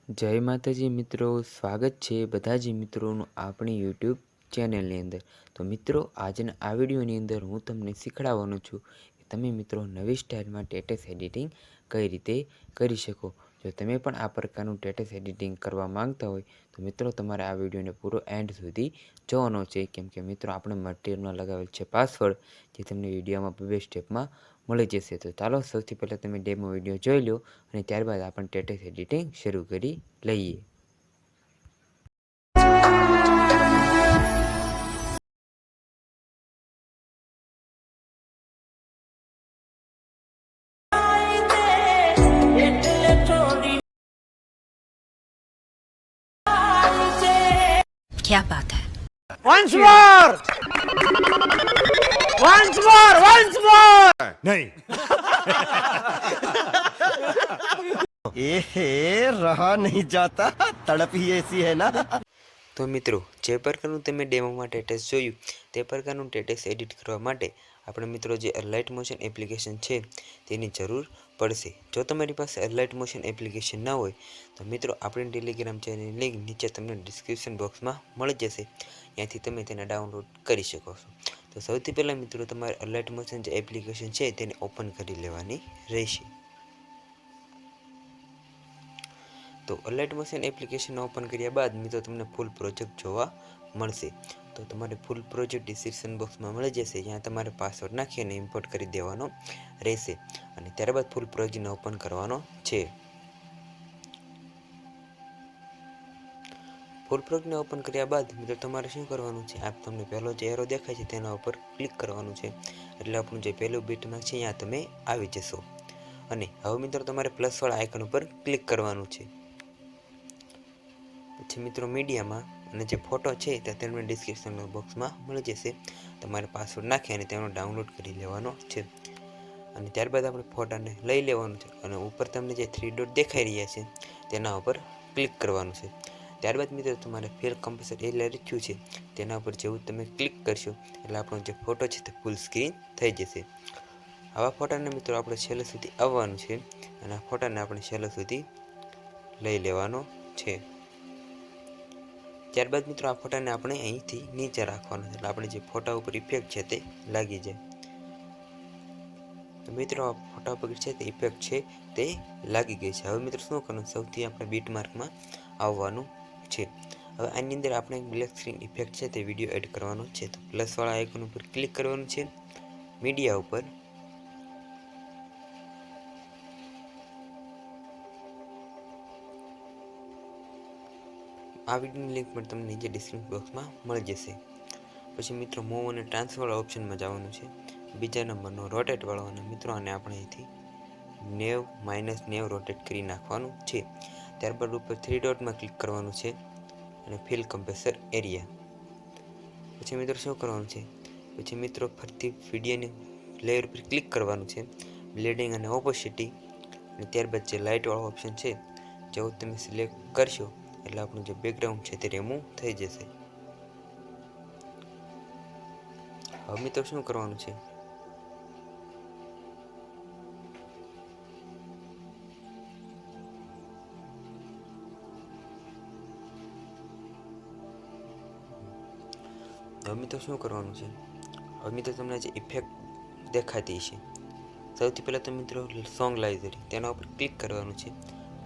જય માતાજી મિત્રો, સ્વાગત છે બધા જ મિત્રોનું આપણી યુટ્યુબ ચેનલની અંદર। તો મિત્રો, આજના આ વિડીયોની અંદર હું તમને શીખવાડવાનો છું કે તમે મિત્રો નવી સ્ટાઇલમાં સ્ટેટસ એડિટિંગ કઈ રીતે કરી શકો। જો તમે પણ આ પ્રકારનું સ્ટેટસ એડિટિંગ કરવા માંગતા હોય તો મિત્રો તમારે આ વિડીયોને પૂરો એન્ડ સુધી જોવાનો છે, કેમ કે મિત્રો આપણે મટીરિયલમાં લગાવેલ છે પાસવર્ડ, જે તમને વિડીયોમાં બે સ્ટેપમાં મળી જશે। તો ચાલો સૌથી પહેલાં તમે ડેમો વિડીયો જોઈ લો અને ત્યારબાદ આપણે સ્ટેટસ એડિટિંગ શરૂ કરી લઈએ। क्या बात है। Once more! Once more! Once more! नहीं। ए रहा नहीं जाता, तड़प ही ऐसी है ना। તો મિત્રો, જે પ્રકારનું તમે ડેમોમાં સ્ટેટસ જોયું તે પ્રકારનું સ્ટેટસ એડિટ કરવા માટે આપણે મિત્રો જે અલાઇટ મોશન એપ્લિકેશન છે તેની જરૂર પડશે। જો તમારી પાસે અલાઇટ મોશન એપ્લિકેશન ના હોય તો મિત્રો આપણી ટેલિગ્રામ ચેનલની લિંક નીચે તમને ડિસ્ક્રિપ્શન બોક્સમાં મળી જશે, ત્યાંથી તમે તેને ડાઉનલોડ કરી શકો છો। તો સૌથી પહેલાં મિત્રો તમારે અલાઇટ મોશન જે એપ્લિકેશન છે તેને ઓપન કરી લેવાની રહેશે। તો અલાઇટ મોશન એપ્લિકેશન ઓપન કર્યા બાદ મિત્રો તમને ફૂલ પ્રોજેક્ટ જોવા મળશે। તો તમારે ફૂલ પ્રોજેક્ટ ડિસ્ક્રિપ્શન બોક્સમાં મળી જશે, જ્યાં તમારે પાસવર્ડ નાખી અને ઇમ્પોર્ટ કરી દેવાનો રહેશે અને ત્યારબાદ ફૂલ પ્રોજેક્ટને ઓપન કરવાનો છે। ફૂલ પ્રોજેક્ટને ઓપન કર્યા બાદ મિત્રો તમારે શું કરવાનું છે, આપ તમને પહેલો જે એરો દેખાય છે તેના ઉપર ક્લિક કરવાનું છે, એટલે આપણું જે પહેલું બીટમાર્ક છે ત્યાં તમે આવી જશો અને હવે મિત્રો તમારે પ્લસવાળા આઇકન ઉપર ક્લિક કરવાનું છે। પછી મિત્રો મીડિયામાં અને જે ફોટો છે તે તમને ડિસ્ક્રિપ્શન બોક્સમાં મળી જશે, તમારે પાસવર્ડ નાખી અને તેનો ડાઉનલોડ કરી લેવાનો છે અને ત્યારબાદ આપણે ફોટાને લઈ લેવાનું છે અને ઉપર તમને જે 3 ડોટ દેખાઈ રહ્યા છે તેના ઉપર ક્લિક કરવાનું છે। ત્યારબાદ મિત્રો તમારે ફિલ કમ્પોઝર એ લખ્યું છે તેના ઉપર જેવું તમે ક્લિક કરશો એટલે આપણો જે ફોટો છે તે ફૂલ સ્ક્રીન થઈ જશે। આવા ફોટાને મિત્રો આપણે છેલ્લે સુધી આવવાનું છે અને આ ફોટાને આપણે છેલ્લે સુધી લઈ લેવાનો છે। ત્યારબાદ મિત્રો આ ફોટાને આપણે અહીંથી નીચે રાખવાનો છે, એટલે આપણે જે ફોટા ઉપર ઇફેક્ટ છે તે લાગી જાય। તો મિત્રો આ ફોટા ઉપર છે તે ઇફેક્ટ છે તે લાગી ગઈ છે। હવે મિત્રો શું કરવાનું, સૌથી આપણે બીટમાર્કમાં આવવાનું છે। હવે આની અંદર આપણે બ્લેક સ્ક્રીન ઇફેક્ટ છે તે વિડીયો એડ કરવાનો છે। તો પ્લસવાળા આઇકન ઉપર ક્લિક કરવાનું છે, મીડિયા ઉપર આ વિડીયોની લિંક પણ તમને નીચે ડિસ્ક્રિપ્શન બોક્સમાં મળી જશે। પછી મિત્રો મૂવ અને ટ્રાન્સફર ઓપ્શનમાં જવાનું છે, બીજા નંબરનો રોટેટ વાળો, અને મિત્રો આને આપણે અહીંથી 90 - 90 રોટેટ કરી નાખવાનું છે। ત્યારબાદ ઉપર 3 ડોટમાં ક્લિક કરવાનું છે અને ફિલ કમ્પોઝર એરિયા। પછી મિત્રો શું કરવાનું છે, પછી મિત્રો ફરીથી વિડીયોની લેયર પર ક્લિક કરવાનું છે, બ્લેડિંગ અને ઓપોસિટી, અને ત્યારબાદ જે લાઇટ વાળો ઓપ્શન છે જેવું તમે સિલેક્ટ કરશો એટલે આપણું જે બેકગ્રાઉન્ડ છે તે રિમૂવ થઈ જશે। હવે મિત્રો શું કરવાનું છે, હવે મિત્રો તમને જે ઇફેક્ટ દેખાતી છે, સૌથી પહેલાં તો મિત્રો સોંગ લાઇબ્રેરી તેના ઉપર ક્લિક કરવાનું છે,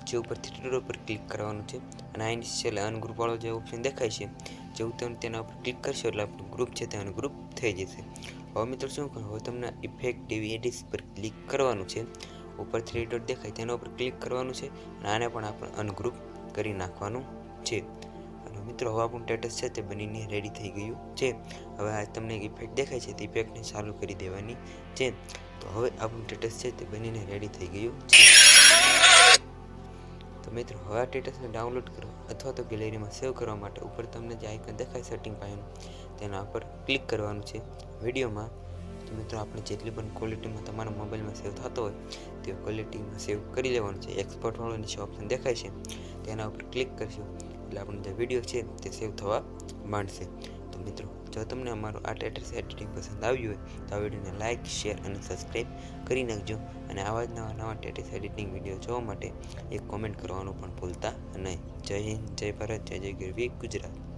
જે ઉપર 3 ડોટ ઉપર ક્લિક કરવાનું છે અને આની છેલ્લે અનગ્રુપ વાળો જે ઓપ્શન દેખાય છે જેવું તમે તેના ઉપર ક્લિક કરશો એટલે આપણું ગ્રુપ છે તે અનગ્રુપ થઈ જશે। હવે મિત્રો શું કરવું, હવે તમને ઇફેક્ટિવ એડિટ્સ પર ક્લિક કરવાનું છે, ઉપર 3 ડોટ દેખાય તેના ઉપર ક્લિક કરવાનું છે અને આને પણ આપણે અનગ્રુપ કરી નાખવાનું છે। અને મિત્રો હવે આપણું સ્ટેટસ છે તે બનીને રેડી થઈ ગયું છે। હવે આ તમને એક ઇફેક્ટ દેખાય છે તે ઇફેક્ટને ચાલુ કરી દેવાની છે। તો હવે આપણું સ્ટેટસ છે તે બનીને રેડી થઈ ગયું છે। તો મિત્રો હવે આ સ્ટેટસને ડાઉનલોડ કરો અથવા તો ગેલેરીમાં સેવ કરવા માટે ઉપર તમને જે આઇકન દેખાય સેટિંગ પાસેનું તેના ઉપર ક્લિક કરવાનું છે વિડીયોમાં। તો મિત્રો આપણે જેટલી પણ ક્વોલિટીમાં તમારા મોબાઈલમાં સેવ થતો હોય તે ક્વોલિટીમાં સેવ કરી લેવાનું છે। એક્સપોર્ટ વાળો નીચે ઓપ્શન દેખાય છે તેના ઉપર ક્લિક કરશો એટલે આપણો જે વિડીયો છે તે સેવ થવા માંડશે। તો મિત્રો જો તમને અમારું આ ટેટસ એડિટિંગ પસંદ આવ્યું હોય તો આ વિડીયોને લાઇક શેર અને સબસ્ક્રાઈબ કરી નાખજો અને આવા જ નવા ટેટસ એડિટિંગ વિડીયો જોવા માટે એક કોમેન્ટ કરવાનું પણ ભૂલતા નહીં. જય હિન્દ, જય ભારત, જય જય ગરવી ગુજરાત.